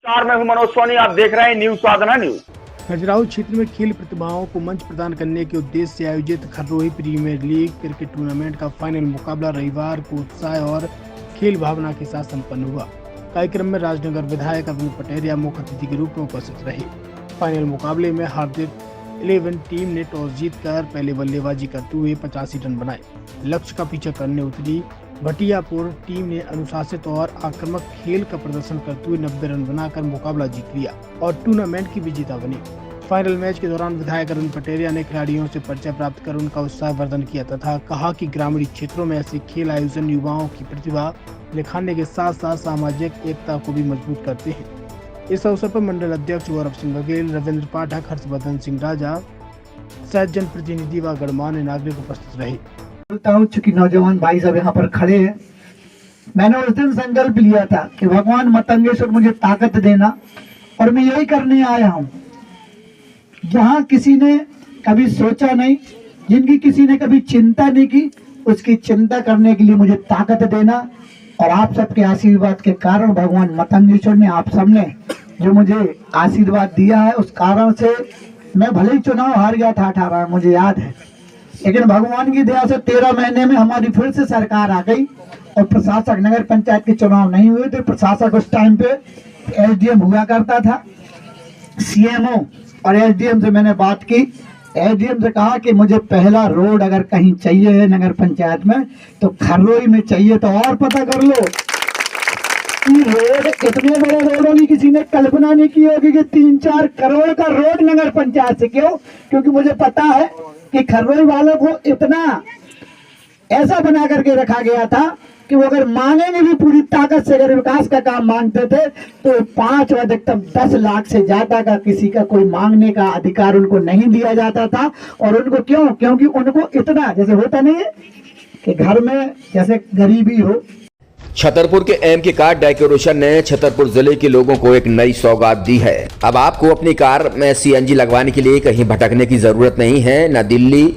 मैं हूं मनोज सोनी, आप देख रहे हैं न्यूज साधना न्यूज। खजुराहो क्षेत्र में खेल प्रतिभाओं को मंच प्रदान करने के उद्देश्य से आयोजित खररोही प्रीमियर लीग क्रिकेट टूर्नामेंट का फाइनल मुकाबला रविवार को उत्साह और खेल भावना के साथ संपन्न हुआ। कार्यक्रम में राजनगर विधायक अरुण पटेरिया मुख्य अतिथि के रूप में उपस्थित रहे। फाइनल मुकाबले में हार्दिक 11 टीम ने टॉस जीतकर पहले बल्लेबाजी करते हुए 85 रन बनाए। लक्ष्य का पीछा करने उतरी भटियापुर टीम ने अनुशासित और आक्रामक खेल का प्रदर्शन करते हुए 90 रन बनाकर मुकाबला जीत लिया और टूर्नामेंट की विजेता बनी। फाइनल मैच के दौरान विधायक अरुण पटेरिया ने खिलाड़ियों से परिचय प्राप्त कर उनका उत्साहवर्धन किया तथा कहा कि ग्रामीण क्षेत्रों में ऐसे खेल आयोजन युवाओं की प्रतिभा निखारने के साथ साथ सामाजिक एकता को भी मजबूत करते हैं। इस अवसर पर मंडल अध्यक्ष गौरव सिंह बघेल, रविंद्र पाठक, हर्षवर्धन सिंह राजा सहित जनप्रतिनिधि व गणमान्य नागरिक उपस्थित रहे। बोलता हूँ चूंकि नौजवान भाई सब यहाँ पर खड़े हैं, मैंने उस दिन संकल्प लिया था कि भगवान मतंगेश्वर मुझे ताकत देना और मैं यही करने आया हूँ। जहाँ किसी ने कभी सोचा नहीं, जिनकी किसी ने कभी चिंता नहीं की, उसकी चिंता करने के लिए मुझे ताकत देना और आप सबके आशीर्वाद के कारण भगवान मतंगेश्वर ने, आप सबने जो मुझे आशीर्वाद दिया है, उस कारण से मैं भले ही चुनाव हार गया था 18, मुझे याद है, लेकिन भगवान की दया से 13 महीने में हमारी फिर से सरकार आ गई और प्रशासक, नगर पंचायत के चुनाव नहीं हुए थे, प्रशासक उस टाइम पे एसडीएम हुआ करता था। सीएमओ और एसडीएम से मैंने बात की, एसडीएम से कहा कि मुझे पहला रोड अगर कहीं चाहिए है नगर पंचायत में तो खररोही में चाहिए, तो और पता कर लो कि रोड, इतने बड़े रोडों की किसी ने कल्पना नहीं की होगी कि 3-4 करोड़ का रोड नगर पंचायत से। क्यों? क्योंकि मुझे पता है कि खररोही वालों को इतना ऐसा बना करके रखा गया था कि वो अगर मांगेंगे भी पूरी ताकत से, अगर विकास का काम मांगते थे तो 5 अधिकतम 10 लाख से ज्यादा का किसी का कोई मांगने का अधिकार उनको नहीं दिया जाता था। और उनको क्यों? क्योंकि उनको इतना, जैसे होता नहीं है कि घर में जैसे गरीबी हो। छतरपुर के एमके कार डेकोरेशन ने छतरपुर जिले के लोगों को एक नई सौगात दी है। अब आपको अपनी कार में सीएनजी लगवाने के लिए कहीं भटकने की जरूरत नहीं है, न दिल्ली,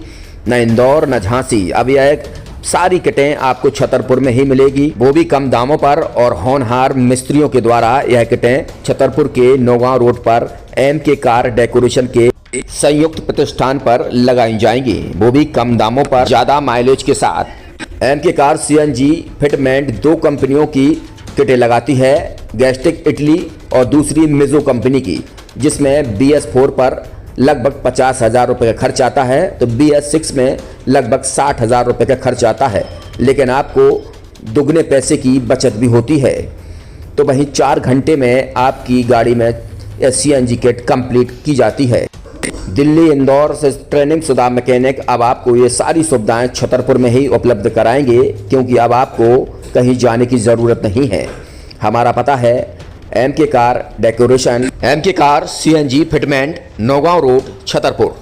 न इंदौर, न झांसी। अब यह सारी किटें आपको छतरपुर में ही मिलेगी, वो भी कम दामों पर और होनहार मिस्त्रियों के द्वारा। यह किटें छतरपुर के नौगांव रोड पर एमके कार डेकोरेशन के संयुक्त प्रतिष्ठान पर लगाई जाएंगी, वो भी कम दामों पर, ज्यादा माइलेज के साथ। एमके कार सीएनजी फिटमेंट 2 कंपनियों की किटें लगाती है, गैस्टिक इटली और दूसरी मिजो कंपनी की, जिसमें BS4 पर लगभग 50,000 रुपये का खर्च आता है तो BS6 में लगभग 60,000 रुपये का खर्च आता है, लेकिन आपको दुगने पैसे की बचत भी होती है। तो वहीं 4 घंटे में आपकी गाड़ी में सीएनजी किट कंप्लीट की जाती है। दिल्ली, इंदौर से ट्रेनिंग शुदा मैकेनिक अब आपको ये सारी सुविधाएं छतरपुर में ही उपलब्ध कराएंगे, क्योंकि अब आपको कहीं जाने की ज़रूरत नहीं है। हमारा पता है MK car decoration, MK car CNG fitment, Naugaon road, Chhatarpur.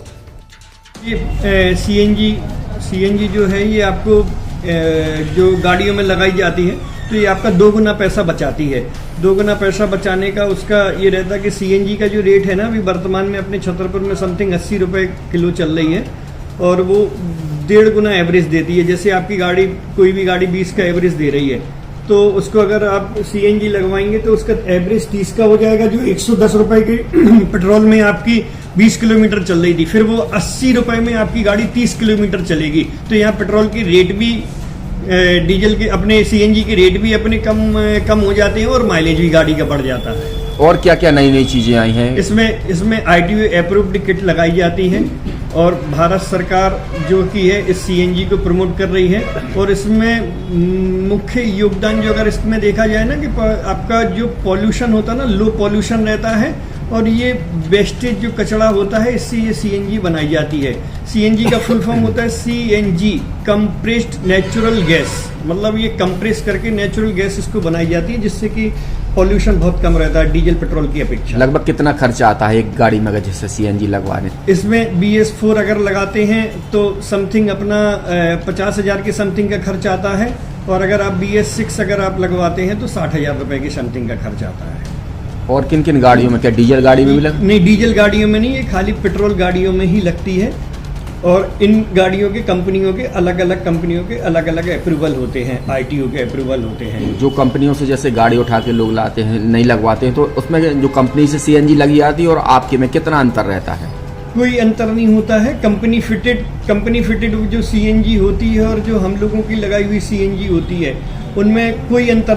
ये सीएनजी जो है ये आपको जो गाड़ियों में लगाई जाती है तो ये आपका 2 गुना पैसा बचाती है। 2 गुना पैसा बचाने का उसका ये रहता है कि सीएनजी का जो रेट है ना, अभी वर्तमान में अपने छतरपुर में समथिंग 80 रुपये किलो चल रही है और वो 1.5 गुना एवरेज देती है। जैसे आपकी गाड़ी, कोई भी गाड़ी 20 का एवरेज दे रही है तो उसको अगर आप सीएनजी लगवाएंगे तो उसका एवरेज 30 का हो जाएगा, जो 110 रुपये के पेट्रोल में आपकी 20 किलोमीटर चल रही थी, फिर वो 80 रुपये में आपकी गाड़ी 30 किलोमीटर चलेगी। तो यहाँ पेट्रोल की रेट भी, डीजल के, अपने सीएनजी के रेट भी अपने कम हो जाते हैं और माइलेज भी गाड़ी का बढ़ जाता है। और क्या क्या नई नई चीजें आई हैं? इसमें ITO अप्रूव्ड किट लगाई जाती है और भारत सरकार जो की है इस सीएनजी को प्रमोट कर रही है। और इसमें मुख्य योगदान जो अगर इसमें देखा जाए ना कि आपका जो पॉल्यूशन होता है ना, लो पॉल्यूशन रहता है और ये वेस्टेज जो कचरा होता है, इससे ये सीएनजी बनाई जाती है। सीएनजी का फुल फॉर्म होता है CNG, कंप्रेस्ड नेचुरल गैस, मतलब ये कंप्रेस करके नेचुरल गैस इसको बनाई जाती है, जिससे कि पॉल्यूशन बहुत कम रहता है डीजल पेट्रोल की अपेक्षा। लगभग कितना खर्चा आता है एक गाड़ी में अगर जैसे सीएनजी लगवाने? इसमें BS4 अगर लगाते हैं तो समथिंग अपना 50,000 के समथिंग का खर्च आता है और अगर आप BS6 अगर आप लगवाते हैं तो 60,000 रुपए की समथिंग का खर्च आता है। और किन किन गाड़ियों में? क्या डीजल गाड़ी में भी नहीं, डीजल गाड़ियों में नहीं, ये खाली पेट्रोल गाड़ियों में ही लगती है। और इन गाड़ियों के कंपनियों के अलग अलग अप्रूवल होते हैं, आईटीओ के अप्रूवल होते हैं। जो कंपनियों से जैसे गाड़ी उठा के लोग लाते हैं, नहीं लगवाते हैं, तो उसमें जो कंपनी से सीएनजी लगी आती है और आपके में कितना अंतर रहता है? कोई अंतर नहीं होता है। कंपनी फिटेड जो सीएनजी होती है और जो हम लोगों की लगाई हुई सीएनजी होती है, उनमें कोई अंतर